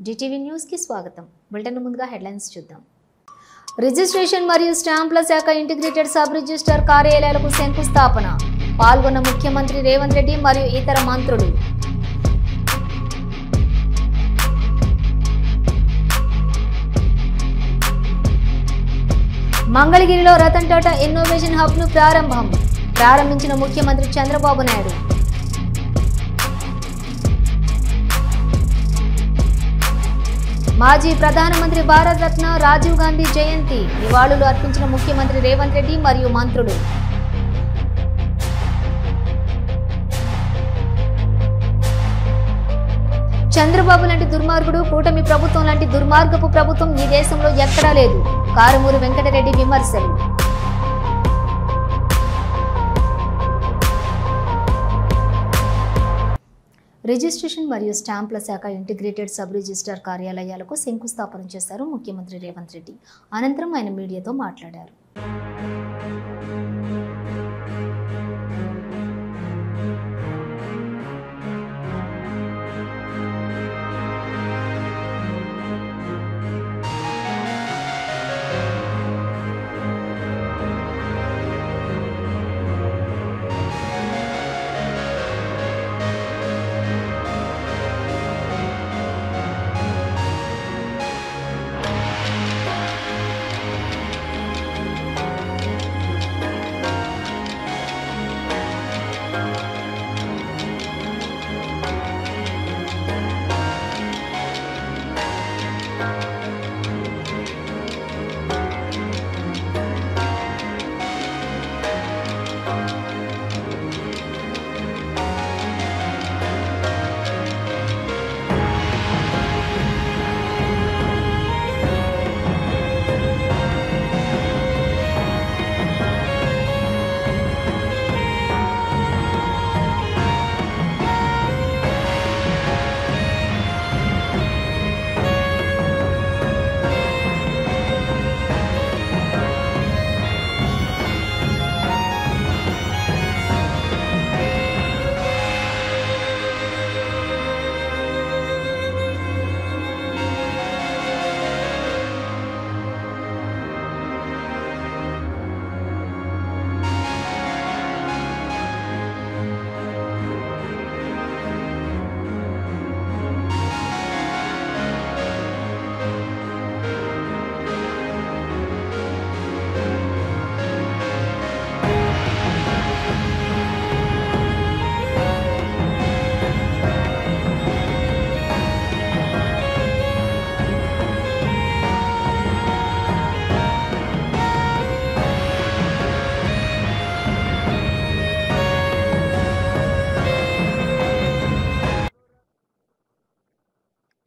Zee TV news కి స్వాగతం. Bulletin ముందుగా హెడ్లైన్స్ చూద్దాం. రిజిస్ట్రేషన్ మరియు స్టాంపుల శాఖ ఇంటిగ్రేటెడ్ సబ్ రిజిస్టర్ కార్యాలయాలకు శంకుస్థాపన. పాల్గొన్న ముఖ్యమంత్రి రేవంత్ రెడ్డి మరియు ఇతర మంత్రులు. మంగళగిరిలో రతన్ టాటా ఇన్నోవేషన్ హబ్ ను ప్రారంభించిన ముఖ్యమంత్రి చంద్రబాబు నాయుడు. మాజీ ప్రధానమంత్రి భారతరత్న రాజీవ్ గాంధీ జయంతి నివాళులు అర్పించిన ముఖ్యమంత్రి రేవంత్ రెడ్డి మరియు మంత్రులు. చంద్రబాబు లాంటి దుర్మార్గుడు, కూటమి ప్రభుత్వం లాంటి దుర్మార్గపు ప్రభుత్వం ఈ దేశంలో ఎక్కడా లేదు. కారుమూరి వెంకటరెడ్డి విమర్శలు. రిజిస్ట్రేషన్ మరియు స్టాంపుల శాఖ ఇంటిగ్రేటెడ్ సబ్ రిజిస్టర్ కార్యాలయాలకు శంకుస్థాపన చేశారు ముఖ్యమంత్రి రేవంత్ రెడ్డి. అనంతరం ఆయన మీడియాతో మాట్లాడారు.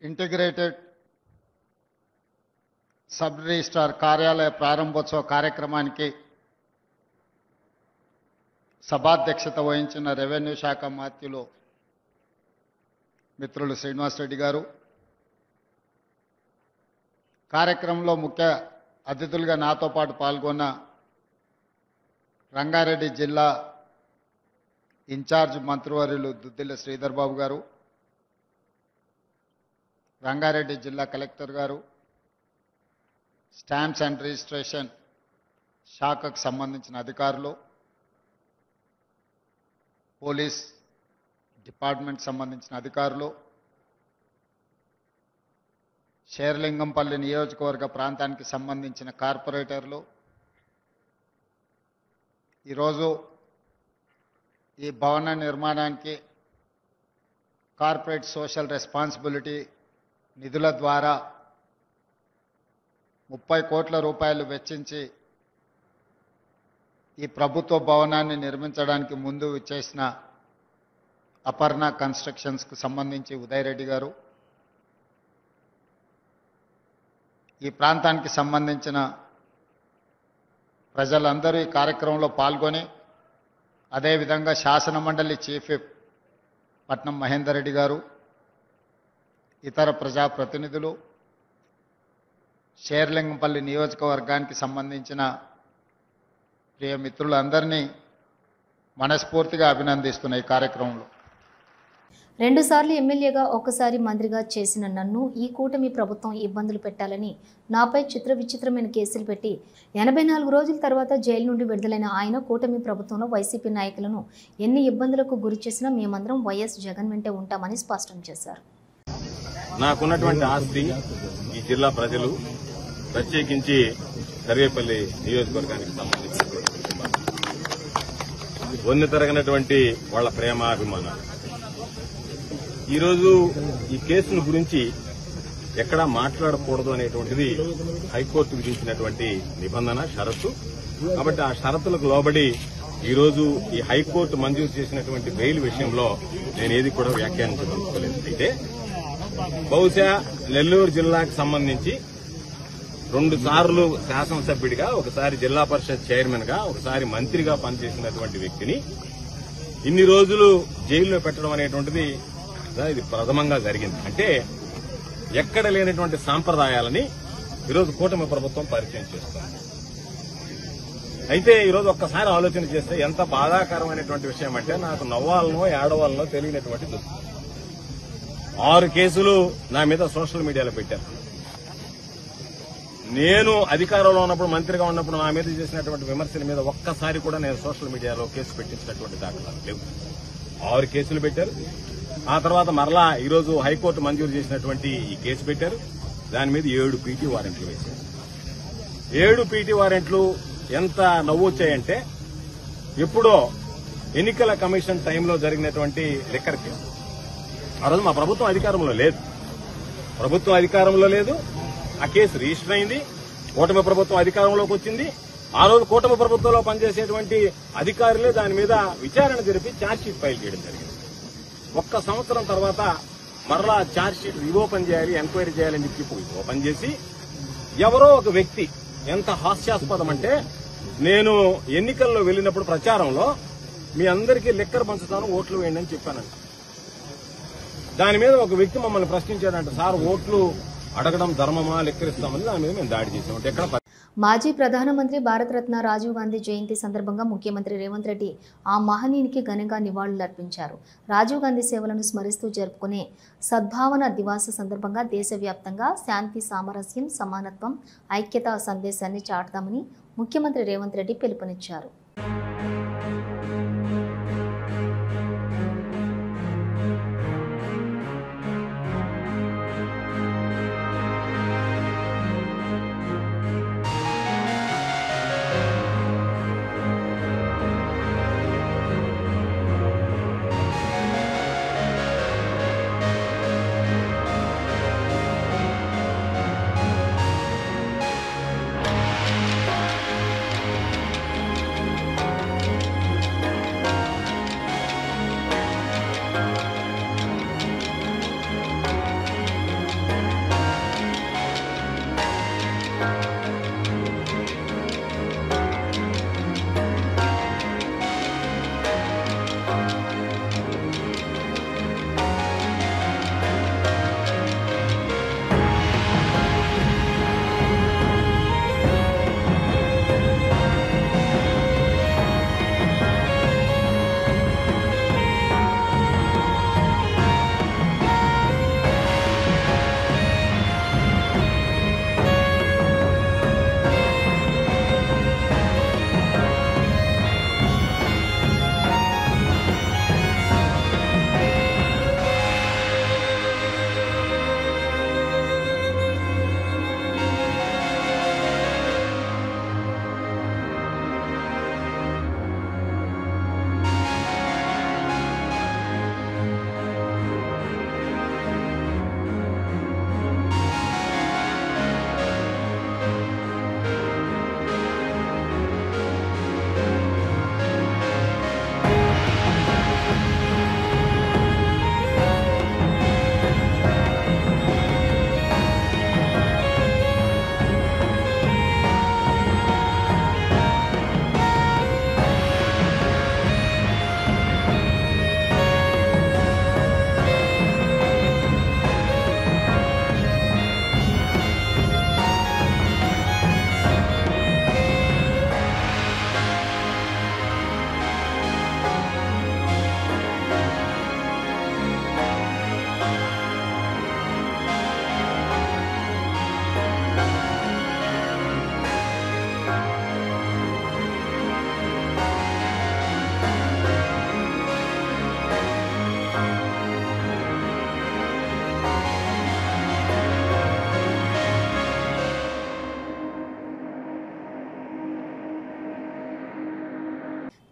ఇంటిగ్రేటెడ్ సబ్ రిజిస్ట్రార్ కార్యాలయ ప్రారంభోత్సవ కార్యక్రమానికి సభాధ్యక్షత వహించిన రెవెన్యూ శాఖ మంత్రులు మిత్రులు శ్రీనివాస్ రెడ్డి గారు, కార్యక్రమంలో ముఖ్య అతిథులుగా నాతో పాటు పాల్గొన్న రంగారెడ్డి జిల్లా ఇన్ఛార్జ్ మంత్రివర్యులు దుద్దిల్ల శ్రీధర్ బాబు గారు, రంగారెడ్డి జిల్లా కలెక్టర్ గారు, స్టాంప్స్ అండ్ రిజిస్ట్రేషన్ శాఖకు సంబంధించిన అధికారులు, పోలీస్ డిపార్ట్మెంట్ సంబంధించిన అధికారులు, శేర్లింగంపల్లి నియోజకవర్గ ప్రాంతానికి సంబంధించిన కార్పొరేటర్లు, ఈరోజు ఈ భవన నిర్మాణానికి కార్పొరేట్ సోషల్ రెస్పాన్సిబిలిటీ నిధుల ద్వారా 30 కోట్ల రూపాయలు వెచ్చించి ఈ ప్రభుత్వ భవనాన్ని నిర్మించడానికి ముందు చేసిన అపర్ణ కన్స్ట్రక్షన్స్కు సంబంధించి ఉదయ్ రెడ్డి గారు, ఈ ప్రాంతానికి సంబంధించిన ప్రజలందరూ ఈ కార్యక్రమంలో పాల్గొని, అదేవిధంగా శాసనమండలి చీఫ్ విప్ పట్నం మహేందర్ రెడ్డి గారు, ఇతర ప్రజాప్రతినిధులు, శేర్లింగంపల్లి నియోజకవర్గానికి సంబంధించిన ప్రియ మిత్రులందరినీ మనస్ఫూర్తిగా అభినందిస్తున్న ఈ కార్యక్రమంలో రెండుసార్లు ఎమ్మెల్యేగా ఒకసారి మంత్రిగా చేసిన నన్ను ఈ కూటమి ప్రభుత్వం ఇబ్బందులు పెట్టాలని నాపై విచిత్రమైన కేసులు పెట్టి 84 రోజుల తర్వాత జైలు నుండి విడుదలైన ఆయన కూటమి ప్రభుత్వంలో వైసీపీ నాయకులను ఎన్ని ఇబ్బందులకు గురి చేసినా మేమందరం వైఎస్ జగన్ వెంటే ఉంటామని స్పష్టం చేశారు. నాకున్నటువంటి ఆస్తి ఈ జిల్లా ప్రజలు, ప్రత్యేకించి సర్వేపల్లి నియోజకవర్గానికి సంబంధించినటువంటి వన్య తరగనటువంటి వాళ్ల ప్రేమ అభిమానాలు. ఈరోజు ఈ కేసును గురించి ఎక్కడా మాట్లాడకూడదు అనేటువంటిది హైకోర్టు విధించినటువంటి నిబంధన, షరతు. కాబట్టి ఆ షరతులకు లోబడి ఈరోజు ఈ హైకోర్టు మంజూరు చేసినటువంటి బెయిల్ విషయంలో నేను ఏది కూడా వ్యాఖ్యానించదలుచుకోలేదు. అయితే బహుశా నెల్లూరు జిల్లాకు సంబంధించి 2 సార్లు శాసనసభ్యుడిగా, ఒకసారి జిల్లా పరిషత్ చైర్మన్ గా, ఒకసారి మంత్రిగా పనిచేసినటువంటి వ్యక్తిని ఇన్ని రోజులు జైల్లో పెట్టడం అనేటువంటిది ఇది ప్రథమంగా జరిగింది. అంటే ఎక్కడ లేనటువంటి సాంప్రదాయాలని ఈరోజు కూటమి ప్రభుత్వం పరిచయం చేస్తుంది. అయితే ఈరోజు ఒక్కసారి ఆలోచన చేస్తే ఎంత బాధాకరమైనటువంటి విషయం అంటే, నాకు నవ్వాలనో ఏడవాలనో తెలియనటువంటి దుస్థితి. 6 కేసులు నా మీద సోషల్ మీడియాలో పెట్టారు. నేను అధికారంలో ఉన్నప్పుడు, మంత్రిగా ఉన్నప్పుడు నా మీద చేసినటువంటి విమర్శల మీద ఒక్కసారి కూడా నేను సోషల్ మీడియాలో కేసు పెట్టించినటువంటి దాఖలాలు లేవు. 6 కేసులు పెట్టారు. ఆ తర్వాత మరలా ఈరోజు హైకోర్టు మంజూరు చేసినటువంటి ఈ కేసు పెట్టారు. దాని మీద 7 పీటీ వారెంట్లు వేశారు. 7 పీటీ వారెంట్లు ఎంత నవ్వొచ్చాయంటే, ఎప్పుడో ఎన్నికల కమిషన్ టైంలో జరిగినటువంటి లిక్కర్ కేసు. ఆ రోజు మా ప్రభుత్వం అధికారంలో లేదు. ఆ కేసు రిజిస్టర్ అయింది. కూటమి ప్రభుత్వం అధికారంలోకి వచ్చింది. ఆ రోజు కూటమి ప్రభుత్వంలో పనిచేసేటువంటి అధికారులే దాని మీద విచారణ జరిపి ఛార్జ్షీట్ ఫైల్ చేయడం జరిగింది. 1 సంవత్సరం తర్వాత మరలా ఛార్జ్షీట్ రీఓపెన్ చేయాలి, ఎంక్వైరీ చేయాలని చెప్పి ఓపెన్ చేసి, ఎవరో ఒక వ్యక్తి, ఎంత హాస్యాస్పదం అంటే, నేను ఎన్నికల్లో వెళ్లినప్పుడు ప్రచారంలో మీ అందరికీ లిక్కర్ పంచుతాను, ఓట్లు వేయండి అని చెప్పానంట. దాని మీద ఒక వ్యక్తి మమ్మల్ని ప్రశ్నించాడంట, సార్ ఓట్లు అడగడం ధర్మమా, లెక్కరిస్తామని. దాని మీద మేము దాడి చేసాం. ఎక్కడ మాజీ ప్రధానమంత్రి భారతరత్న రాజీవ్ గాంధీ జయంతి సందర్భంగా ముఖ్యమంత్రి రేవంత్ రెడ్డి ఆ మహనీయునికి ఘనంగా నివాళులర్పించారు. రాజీవ్ గాంధీ సేవలను స్మరిస్తూ జరుపుకునే సద్భావన దివాస సందర్భంగా దేశవ్యాప్తంగా శాంతి, సామరస్యం, సమానత్వం, ఐక్యత సందేశాన్ని చాటుదామని ముఖ్యమంత్రి రేవంత్ రెడ్డి పిలుపునిచ్చారు.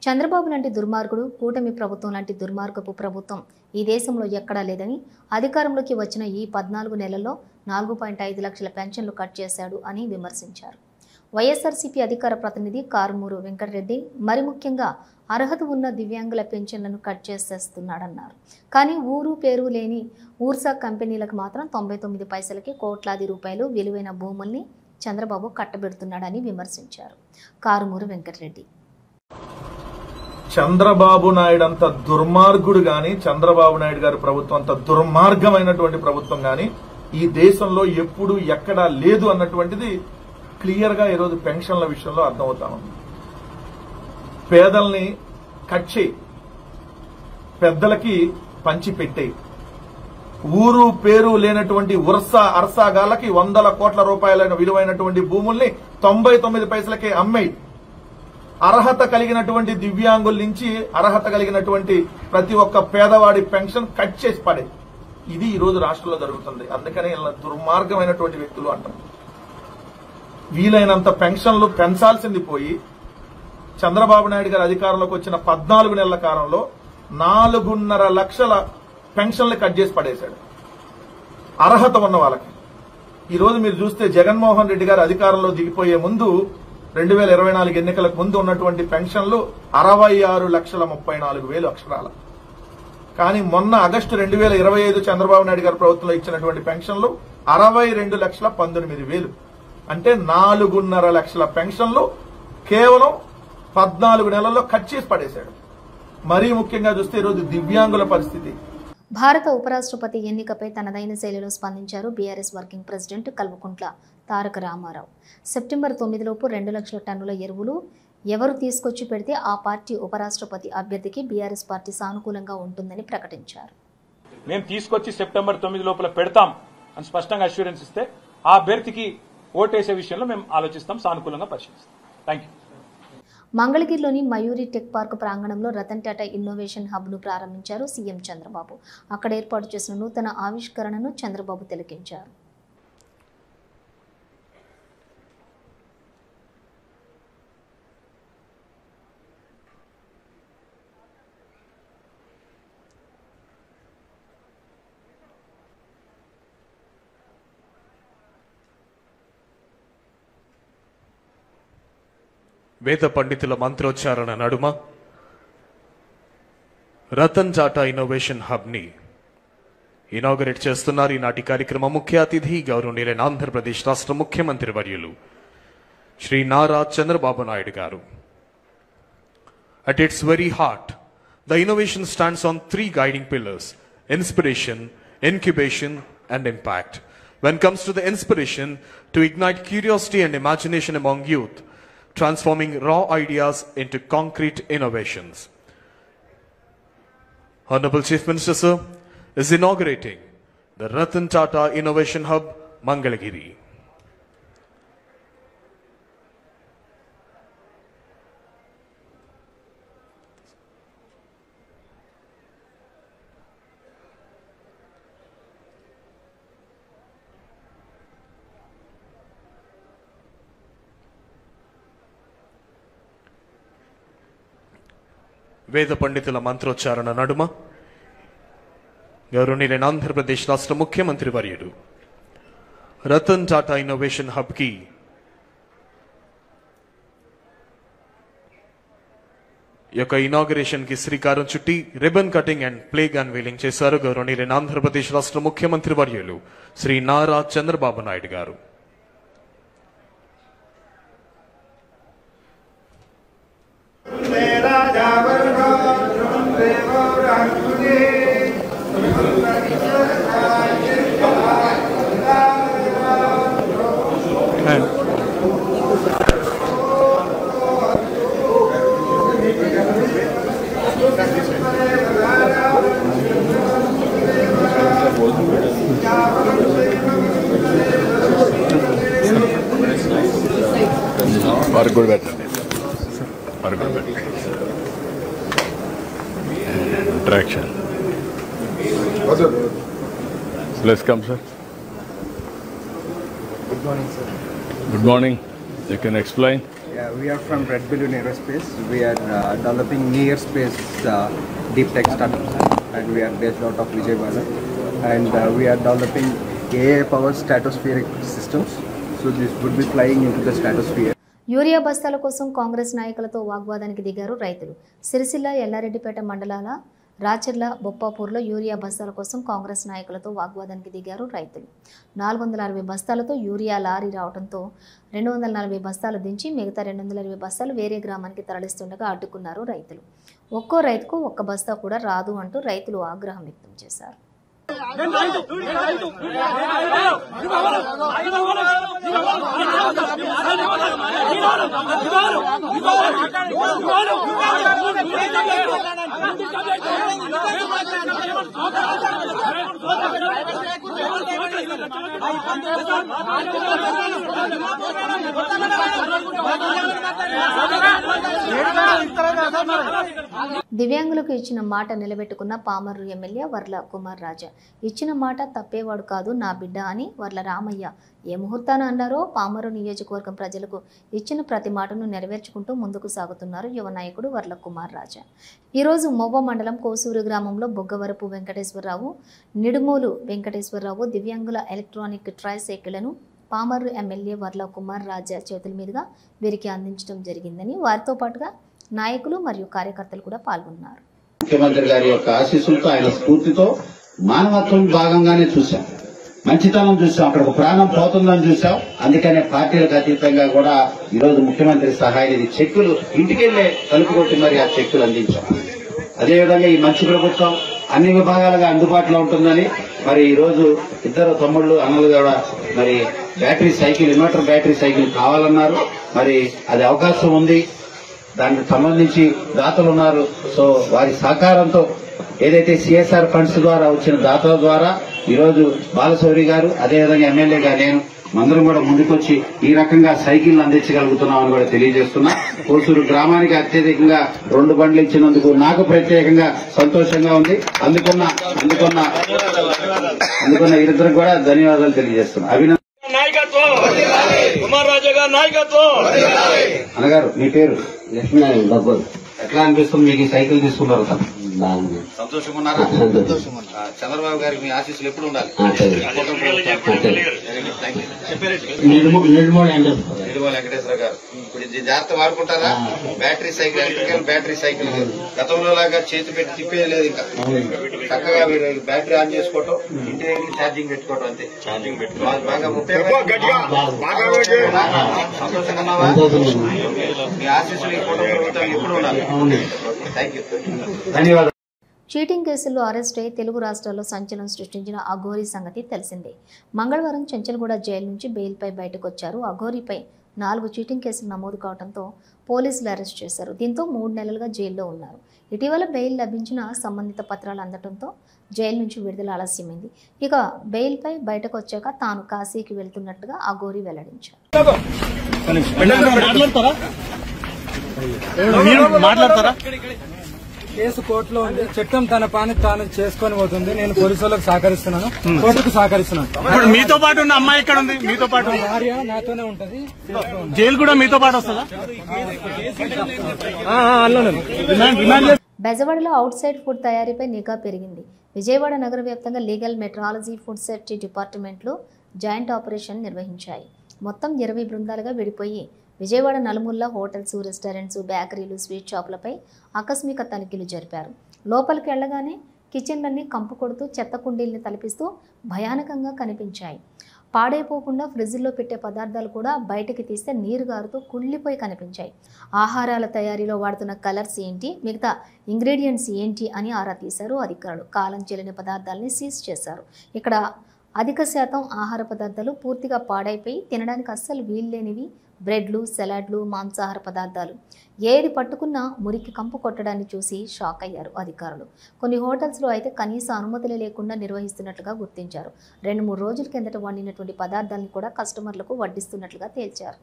చంద్రబాబు లాంటి దుర్మార్గుడు, కూటమి ప్రభుత్వం లాంటి దుర్మార్గపు ప్రభుత్వం ఈ దేశంలో ఎక్కడా లేదని, అధికారంలోకి వచ్చిన ఈ 14 నెలల్లో 4.5 లక్షల పెన్షన్లు కట్ చేశాడు అని విమర్శించారు. వైఎస్ఆర్సీపీ అధికార ప్రతినిధి కారుమూరు వెంకటరెడ్డి మరి ముఖ్యంగా అర్హత ఉన్న దివ్యాంగుల పెన్షన్లను కట్ చేసేస్తున్నాడన్నారు. కానీ ఊరు పేరు లేని ఊర్సా కంపెనీలకు మాత్రం 99 పైసలకి కోట్లాది రూపాయలు విలువైన భూముల్ని చంద్రబాబు కట్టబెడుతున్నాడని విమర్శించారు. కారుమూరు వెంకటరెడ్డి చంద్రబాబు నాయుడు అంత దుర్మార్గుడు గాని, చంద్రబాబు నాయుడు గారి ప్రభుత్వం అంత దుర్మార్గమైనటువంటి ప్రభుత్వం గాని ఈ దేశంలో ఎప్పుడు ఎక్కడా లేదు అన్నటువంటిది క్లియర్ గా ఈరోజు పెన్షన్ల విషయంలో అర్థమవుతా ఉంది. పేదల్ని కట్ చేయి, పెద్దలకి పంచి పెట్టేయి, ఊరు పేరు లేనటువంటి అర్సాగాళ్ళకి 100 కోట్ల రూపాయలైన విలువైనటువంటి భూముల్ని 99 పైసలకే అమ్మేయి, అర్హత కలిగినటువంటి దివ్యాంగుల నుంచి అర్హత కలిగినటువంటి ప్రతి ఒక్క పేదవాడి పెన్షన్ కట్ చేసి పడే. ఇది ఈ రోజు రాష్ట్రంలో జరుగుతుంది. అందుకని ఇలా దుర్మార్గమైనటువంటి వ్యక్తులు అంటారు. వీలైనంత పెన్షన్లు పెంచాల్సింది పోయి చంద్రబాబు నాయుడు గారు అధికారంలోకి వచ్చిన 14 నెలల కాలంలో 4.5 లక్షల పెన్షన్లు కట్ చేసి పడేశాడు అర్హత ఉన్న వాళ్ళకి. ఈ రోజు మీరు చూస్తే జగన్మోహన్ రెడ్డి గారు అధికారంలో దిగిపోయే ముందు 2024 ఎన్నికలకు ముందు ఉన్నటువంటి పెన్షన్లు 66,34,000 అక్షరాల. కానీ మొన్న ఆగస్టు 2025 చంద్రబాబు నాయుడు గారి ప్రభుత్వంలో ఇచ్చినటువంటి పెన్షన్లు 62,19,000. అంటే 4.5 లక్షల పెన్షన్లు కేవలం 14 నెలల్లో కట్ చేసి పడేశాడు. మరీ ముఖ్యంగా చూస్తే ఈరోజు దివ్యాంగుల పరిస్థితి. భారత ఉపరాష్ట్రపతి ఎన్నికపై తనదైన శైలిలో స్పందించారు BRS working president Kalvakuntla Taraka Ramarao. September 9 లోపు 2 లక్షల టన్నుల ఎరువులు ఎవరు తీసుకొచ్చి పెడితే ఆ పార్టీ ఉపరాష్ట్రపతి అభ్యర్థికి బీఆర్ఎస్ పార్టీ సానుకూలంగా ఉంటుందని ప్రకటించారు. మేము తీసుకొచ్చి సెప్టెంబర్ 9 లోపల పెడతాం అని స్పష్టంగా అష్యూరెన్స్ ఇస్తే ఆ అభ్యర్థికి ఓటేసే విషయంలో మేము ఆలోచిస్తాం, సానుకూలంగా పరిశీలిస్తాం. Thank you. మంగళగిరిలోని మయూరి టెక్ పార్క్ ప్రాంగణంలో రతన్ టాటా ఇన్నోవేషన్ హబ్ను ప్రారంభించారు సీఎం చంద్రబాబు. అక్కడ ఏర్పాటు చేసిన నూతన ఆవిష్కరణను చంద్రబాబు తిలకించారు. వేద పండితుల మంత్రోచ్చారణ నడుమ రతన్ టాటా ఇన్నోవేషన్ హబ్ ని ఇనాగరేట్ చేస్తున్నారు. ఈనాటి కార్యక్రమం ముఖ్య అతిథి గౌరవనీయులైన ఆంధ్రప్రదేశ్ రాష్ట్ర ముఖ్యమంత్రి వర్యులు శ్రీ నారా చంద్రబాబు నాయుడు గారు. At its very heart, the innovation stands on 3 guiding pillars: inspiration, incubation, and impact. When it comes to the inspiration, to ignite curiosity and imagination among youth, transforming raw ideas into concrete innovations. Honorable Chief Minister Sir is inaugurating the Ratan Tata Innovation Hub, Mangalagiri. వేద పండితుల మంత్రోచ్చారణ నడుమ గౌరవనీయులైన ఆంధ్రప్రదేశ్ రాష్ట్ర ముఖ్యమంత్రి వర్యుడు Ratan Tata innovation hub కి యొక్క inauguration కి శ్రీకారం చుట్టి ribbon cutting and plague unveiling చేశారు గౌరవనీయులైన ఆంధ్రప్రదేశ్ రాష్ట్ర ముఖ్యమంత్రి వర్యులు శ్రీ నారా చంద్రబాబు నాయుడు గారు. Interaction. Let's come, sir. Good morning, sir. Good morning. You can explain. Yeah, we are from Red Balloon Aerospace. We are developing near space deep tech startups, and we are based out of Vijayawada. And we are developing AI-powered stratospheric systems. So this would be flying into the stratosphere. Urea బస్తాల కోసం కాంగ్రెస్ నాయకులతో వాగ్వాదానికి దిగారు రైతులు. సిరిసిల్ల, ఎల్లారెడ్డిపేట మండలాల Racharla, బొప్పాపూర్లో urea బస్తాల కోసం కాంగ్రెస్ నాయకులతో వాగ్వాదానికి దిగారు రైతులు. 460 బస్తాలతో యూరియా లారీ రావడంతో 240 బస్తాలు దించి మిగతా 220 బస్తాలు వేరే గ్రామానికి తరలిస్తుండగా అడ్డుకున్నారు రైతులు. ఒక్కో రైతుకు ఒక్క బస్తా కూడా రాదు అంటూ రైతులు ఆగ్రహం వ్యక్తం చేశారు. దివ్యాంగులకు ఇచ్చిన మాట నిలబెట్టుకున్న పామర్రు ఎమ్మెల్యే వర్ల కుమార్ రాజా. ఇచ్చిన మాట తప్పేవాడు కాదు నా బిడ్డ అని వర్ల రామయ్య ఏ ముహూర్తాన అన్నారో పామర్రు నియోజకవర్గం ప్రజలకు ఇచ్చిన ప్రతి మాటను నెరవేర్చుకుంటూ ముందుకు సాగుతున్నారు యువ నాయకుడు వర్ల కుమార్ రాజా. ఈరోజు మొవ్వ మండలం కోసూరు గ్రామంలో బొగ్గవరపు వెంకటేశ్వరరావు, నిడుమూలు వెంకటేశ్వరరావు దివ్యాంగుల ఎలక్ట్రానిక్ ట్రైసైకిళ్లను పామర్రు ఎమ్మెల్యే వర్ల కుమార్ రాజా చేతుల మీదుగా వీరికి అందించడం జరిగిందని, వారితో పాటుగా నాయకులు మరియు కార్యకర్తలు కూడా పాల్గొన్నారు. ముఖ్యమంత్రి గారి యొక్క ఆశీస్సులతో, ఆయన స్ఫూర్తితో మానవత్వం భాగంగానే చూశాం, మంచితనం చూసాం, అక్కడ ఒక ప్రాణం పోతుందని చూసాం. అందుకనే పార్టీలకు అతీతంగా కూడా ఈరోజు ముఖ్యమంత్రి సహాయ నిధి చెక్కులు ఇంటికెళ్లే తలుపు కొట్టి మరి ఆ చెక్కులు అందించాం. అదేవిధంగా ఈ మంచి ప్రభుత్వం అన్ని విభాగాలుగా అందుబాటులో ఉంటుందని మరి ఈ రోజు ఇద్దరు తమ్ముళ్ళు అన్నలు కూడా మరి battery cycle, inverter battery cycle కావాలన్నారు. మరి అది అవకాశం ఉంది, దానికి సంబంధించి దాతలు ఉన్నారు. సో వారి సహకారంతో ఏదైతే సిఎస్ఆర్ ఫండ్స్ ద్వారా వచ్చిన దాతల ద్వారా ఈరోజు బాలశౌరి గారు, అదేవిధంగా ఎమ్మెల్యేగా నేను అందరం కూడా ముందుకొచ్చి ఈ రకంగా సైకిల్ అందించగలుగుతున్నామని కూడా తెలియజేస్తున్నా. కోసూరు గ్రామానికి అత్యధికంగా 2 బండ్లు ఇచ్చినందుకు నాకు ప్రత్యేకంగా సంతోషంగా ఉంది. అందుకున్న వీరిద్దరికి కూడా ధన్యవాదాలు తెలియజేస్తున్నా. అభినందన. కుమార్ రాజా గారి నాయకత్వం. అన్నగారు మీ పేరు? లక్ష్మీనారాయణ బాబు. ఎట్లా అనిపిస్తుంది మీకు ఈ సైకిల్ తీసుకున్నారు? సంతోషంగా ఉన్నారా? చంద్రబాబు గారికి మీ ఆశీస్సులు ఎప్పుడు ఉండాలి? నిడుమూల వెంకటేశ్వర గారు ఇప్పుడు జాగ్రత్త వాడుకుంటారా? Battery cycle, electrical battery cycle గతంలో లాగా చేతి పెట్టి తిప్పేయలేదు. ఇంకా చక్కగా మీరు బ్యాటరీ ఆన్ చేసుకోవటం, ఇంటి దగ్గర ఛార్జింగ్ పెట్టుకోవటం, అంతే. ఛార్జింగ్ పెట్టుకోవాలి. బాగా సంతోషంగా ఉన్నావా? మీ ఆశీస్సులు ఈ కుటుంబ ప్రభుత్వం ఎప్పుడు ఉండాలి? థ్యాంక్ యూ, ధన్యవాదాలు. చీటింగ్ కేసుల్లో అరెస్ట్ అయి తెలుగు రాష్ట్రాల్లో సంచలనం సృష్టించిన అఘోరీ సంగతి తెలిసిందే. మంగళవారం చెంచల్గూడ జైలు నుంచి బెయిల్పై బయటకు వచ్చారు. అఘోరీపై 4 చీటింగ్ కేసులు నమోదు కావడంతో పోలీసులు అరెస్ట్ చేశారు. దీంతో 3 నెలలుగా జైల్లో ఉన్నారు. ఇటీవల బెయిల్ లభించిన సంబంధిత పత్రాలు అందడంతో జైలు నుంచి విడుదల ఆలస్యమైంది. ఇక బెయిల్పై బయటకు వచ్చాక తాను కాశీకి వెళ్తున్నట్టుగా అఘోరీ వెల్లడించారు. కేసు కోర్టులో ఉంది. చట్టం తన పని తాను చేసుకొని పోతుంది. నేను పోలీసు వాళ్ళకి సహకరిస్తున్నాను, కోర్టుకు సహకరిస్తున్నాను. మీతో పాటు ఉన్న అమ్మాయి ఎక్కడ ఉంది? మీతో పాటు భార్య నాతోనే ఉంటది. జైలు కూడా మీతో పాటు వస్తుందా? బెజవాడలో అవుట్ సైడ్ ఫుడ్ తయారీపై నిఘా పెరిగింది. విజయవాడ నగర వ్యాప్తంగా లీగల్ మెట్రాలజీ, ఫుడ్ సేఫ్టీ డిపార్ట్మెంట్లు జాయింట్ ఆపరేషన్ నిర్వహించాయి. మొత్తం 20 బృందాలుగా విడిపోయి విజయవాడ నలుమూల హోటల్స్, రెస్టారెంట్స్, బేకరీలు, స్వీట్ షాపులపై ఆకస్మిక తనిఖీలు జరిపారు. లోపలికి వెళ్లగానే కిచెన్లన్నీ కంపు కొడుతూ చెత్త కుండీల్ని తలపిస్తూ భయానకంగా కనిపించాయి. పాడైపోకుండా ఫ్రిడ్జ్లో పెట్టే పదార్థాలు కూడా బయటకి తీస్తే నీరు గారుతూ కుళ్ళిపోయి కనిపించాయి. ఆహారాల తయారీలో వాడుతున్న కలర్స్ ఏంటి, మిగతా ఇంగ్రీడియంట్స్ ఏంటి అని ఆరా తీశారు అధికారులు. కాలం చెల్లిన పదార్థాలని సీజ్ చేశారు. ఇక్కడ అధిక శాతం ఆహార పదార్థాలు పూర్తిగా పాడైపోయి తినడానికి అస్సలు వీల్లేనివి. బ్రెడ్లు, సలాడ్లు, మాంసాహార పదార్థాలు ఏది పట్టుకున్నా మురికి కంపు కొట్టడాన్ని చూసి షాక్ అయ్యారు అధికారులు. కొన్ని హోటల్స్లో అయితే కనీస అనుమతులు లేకుండా నిర్వహిస్తున్నట్లుగా గుర్తించారు. 2-3 రోజుల కిందట వండినటువంటి పదార్థాలను కూడా కస్టమర్లకు వడ్డిస్తున్నట్లుగా తేల్చారు.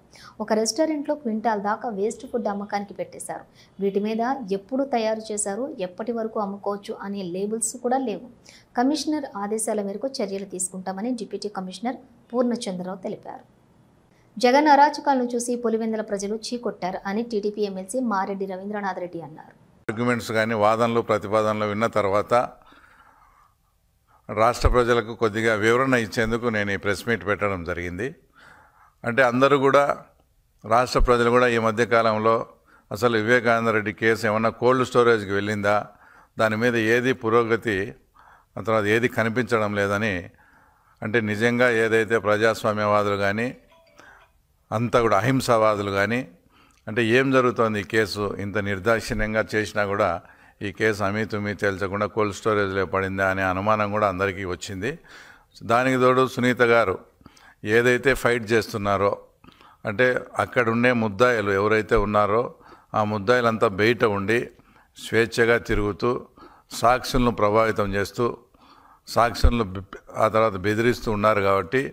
ఒక రెస్టారెంట్లో క్వింటాల్ దాకా వేస్ట్ ఫుడ్ అమ్మకానికి పెట్టేశారు. వీటి మీద ఎప్పుడు తయారు చేశారు, ఎప్పటి వరకు అమ్ముకోవచ్చు అనే లేబుల్స్ కూడా లేవు. కమిషనర్ ఆదేశాల మేరకు చర్యలు తీసుకుంటామని డిప్యూటీ కమిషనర్ పూర్ణచంద్రరావు తెలిపారు. జగన్ అరాచకాలను చూసి పులివెందుల ప్రజలు చీకొట్టారు అని టీడీపీ ఎమ్మెల్సీ మారెడ్డి రవీంద్రనాథ్ రెడ్డి అన్నారు. ఆర్గ్యుమెంట్స్ కానీ వాదనలు ప్రతిపాదనలు విన్న తర్వాత రాష్ట్ర ప్రజలకు కొద్దిగా వివరణ ఇచ్చేందుకు నేను ఈ ప్రెస్ మీట్ పెట్టడం జరిగింది. అంటే అందరూ కూడా రాష్ట్ర ప్రజలు కూడా ఈ మధ్యకాలంలో అసలు వివేకానంద రెడ్డి కేసు ఏమన్నా కోల్డ్ స్టోరేజ్కి వెళ్ళిందా, దాని మీద ఏది పురోగతి తర్వాత ఏది కనిపించడం లేదని, అంటే నిజంగా ఏదైతే ప్రజాస్వామ్యవాదులు కానీ అంతా కూడా అహింసావాదులు కానీ అంటే ఏం జరుగుతోంది ఈ కేసు ఇంత నిర్దాక్షిణ్యంగా చేసినా కూడా ఈ కేసు అమీతుమీ తేల్చకుండా కోల్డ్ స్టోరేజ్లో పడిందా అనే అనుమానం కూడా అందరికీ వచ్చింది. దానికి తోడు సునీత గారు ఏదైతే ఫైట్ చేస్తున్నారో అంటే అక్కడుండే ముద్దాయిలు ఎవరైతే ఉన్నారో ఆ ముద్దాయిలంతా బయట ఉండి స్వేచ్ఛగా తిరుగుతూ సాక్షులను ప్రభావితం చేస్తూ సాక్షులను ఆ తర్వాత బెదిరిస్తూ ఉన్నారు. కాబట్టి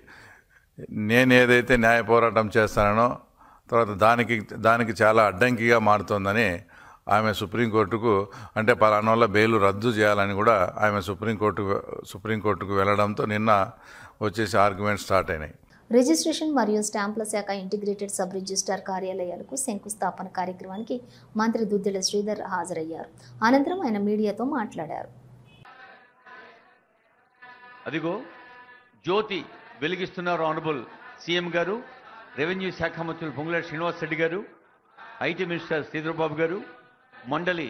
నేను ఏదైతే న్యాయ పోరాటం చేస్తానో తర్వాత దానికి చాలా అడ్డంకిగా మారుతోందని ఆమె సుప్రీంకోర్టుకు అంటే పలానా వల్ల బెయిల్ రద్దు చేయాలని కూడా ఆమె సుప్రీంకోర్టుకు వెళ్ళడంతో నిన్న వచ్చేసి ఆర్గ్యుమెంట్ స్టార్ట్ అయినాయి. రిజిస్ట్రేషన్ మరియు స్టాంపుల శాఖ ఇంటిగ్రేటెడ్ సబ్ రిజిస్ట్రార్ కార్యాలయాలకు శంకుస్థాపన కార్యక్రమానికి మంత్రి దుద్దిళ్ల శ్రీధర్ హాజరయ్యారు. అనంతరం ఆయన మీడియాతో మాట్లాడారు. అదిగో జ్యోతి వెలిగిస్తున్నారు ఆనరబుల్ సీఎం గారు, రెవెన్యూ శాఖ మంత్రులు పొంగులేటి శ్రీనివాస్ రెడ్డి గారు, ఐటీ మినిస్టర్ శ్రీధర్బాబు గారు, మండలి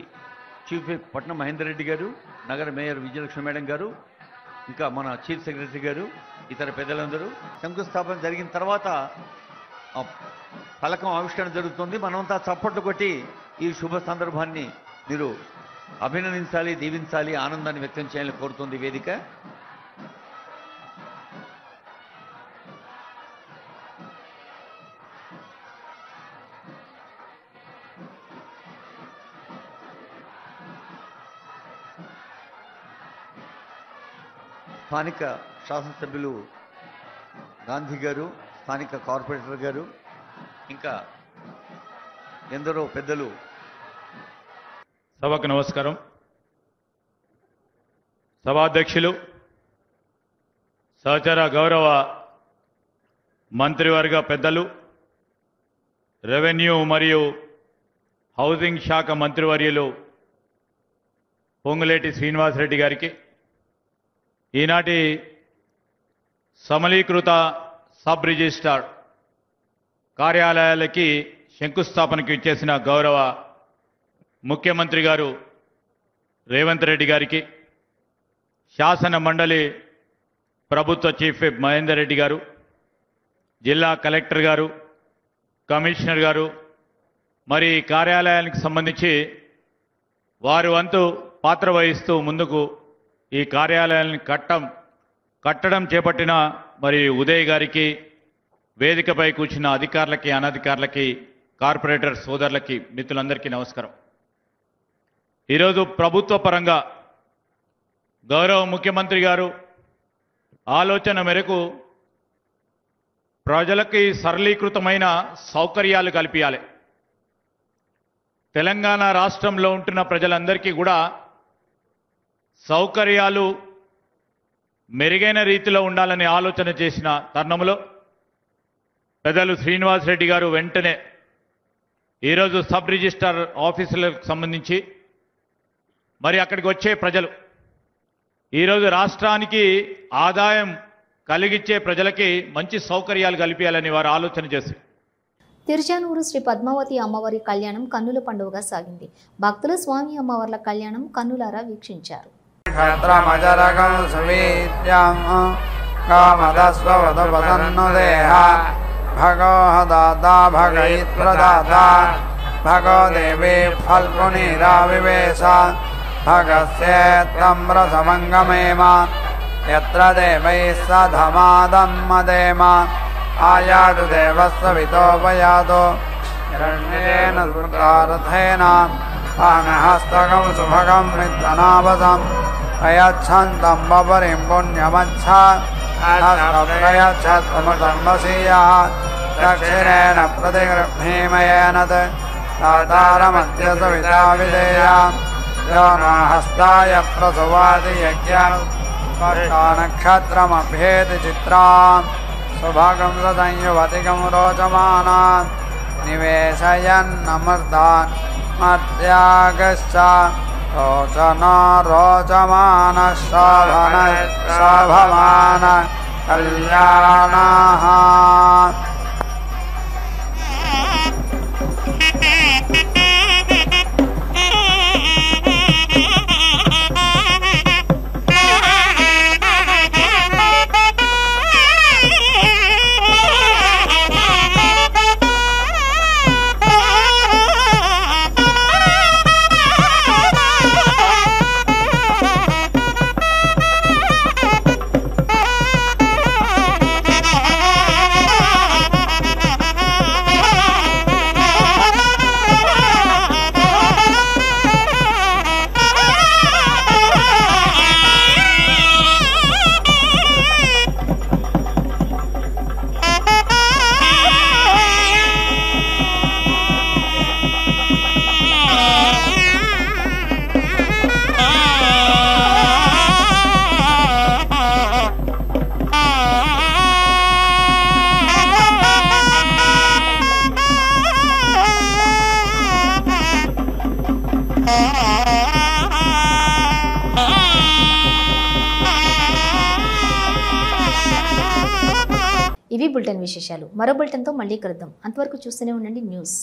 చీఫ్ విప్ పట్నం మహేందర్ రెడ్డి గారు, నగర మేయర్ విజయలక్ష్మి మేడం గారు, ఇంకా మన చీఫ్ సెక్రటరీ గారు, ఇతర పెద్దలందరూ. శంకుస్థాపన జరిగిన తర్వాత ఫలకం ఆవిష్కరణ జరుగుతుంది. మనమంతా చప్పట్లు కొట్టి ఈ శుభ సందర్భాన్ని మీరు అభినందించాలి, దీవించాలి, ఆనందాన్ని వ్యక్తం చేయాలని కోరుతుంది వేదిక. స్థానిక శాసనసభ్యులు గాంధీ గారు, స్థానిక కార్పొరేటర్ గారు, ఇంకా ఎందరో పెద్దలు. సభకు నమస్కారం. సభాధ్యక్షులు, సహచర గౌరవ మంత్రివర్గ పెద్దలు, రెవెన్యూ మరియు హౌసింగ్ శాఖ మంత్రివర్యులు పొంగులేటి శ్రీనివాసరెడ్డి గారికి, ఈనాటి సమలీకృత సబ్ రిజిస్ట్రార్ కార్యాలయాలకి శంకుస్థాపనకు ఇచ్చేసిన గౌరవ ముఖ్యమంత్రి గారు రేవంత్ రెడ్డి గారికి, శాసన మండలి ప్రభుత్వ చీఫ్ విప్ మహేందర్ రెడ్డి గారు, జిల్లా కలెక్టర్ గారు, కమిషనర్ గారు, మరి కార్యాలయానికి సంబంధించి వారి వంతు పాత్ర వహిస్తూ ముందుకు ఈ కార్యాలయాన్ని కట్టడం చేపట్టిన మరి ఉదయ్ గారికి, వేదికపై కూర్చున్న అధికారులకి, అనధికారులకి, కార్పొరేటర్ సోదరులకి, మిత్రులందరికీ నమస్కారం. ఈరోజు ప్రభుత్వ పరంగా గౌరవ ముఖ్యమంత్రి గారు ఆలోచన మేరకు ప్రజలకి సరళీకృతమైన సౌకర్యాలు కల్పించాలి. తెలంగాణ రాష్ట్రంలో ఉంటున్న ప్రజలందరికీ కూడా సౌకర్యాలు మెరుగైన రీతిలో ఉండాలని ఆలోచన చేసిన తరుణంలో పెద్దలు శ్రీనివాస్ రెడ్డి గారు వెంటనే ఈరోజు సబ్ రిజిస్ట్రార్ ఆఫీసులకు సంబంధించి మరి అక్కడికి వచ్చే ప్రజలు ఈరోజు రాష్ట్రానికి ఆదాయం కలిగించే ప్రజలకి మంచి సౌకర్యాలు కల్పించాలని వారు ఆలోచన చేసి తిరుచానూరు శ్రీ పద్మావతి అమ్మవారి కళ్యాణం కన్నుల పండుగగా సాగింది. భక్తులు స్వామి అమ్మవార్ల కళ్యాణం కన్నులారా వీక్షించారు. यत्र देवैः सधमादं मदेम आयातु देवस्य वितोपयातो हिरण्येन दुर्गारथेन पानहस्तकं सुभगं विद्वनावसम् प्रयच्छन्तं बपरिं पुण्यमच्छा प्रयच्छत्वमतम्बसीयः दक्षिणेन प्रतिगृह्णीमयेन तातारमद्य सविता विधेया यो न हस्ताय प्रसुवाति यज्ञम् नक्षत्रमभ्येति चित्राम् सुभगं सदंयुवतिकं रोचमानान् निवेशयन्नमर्तान् मर्त्यागश्च रोचनो रोचमानः शोभमान कल्याणः ఇవి బులెటిన్ విశేషాలు. మరో బులెటిన్తో మళ్ళీ కలుద్దాం. అంతవరకు చూస్తూనే ఉండండి న్యూస్.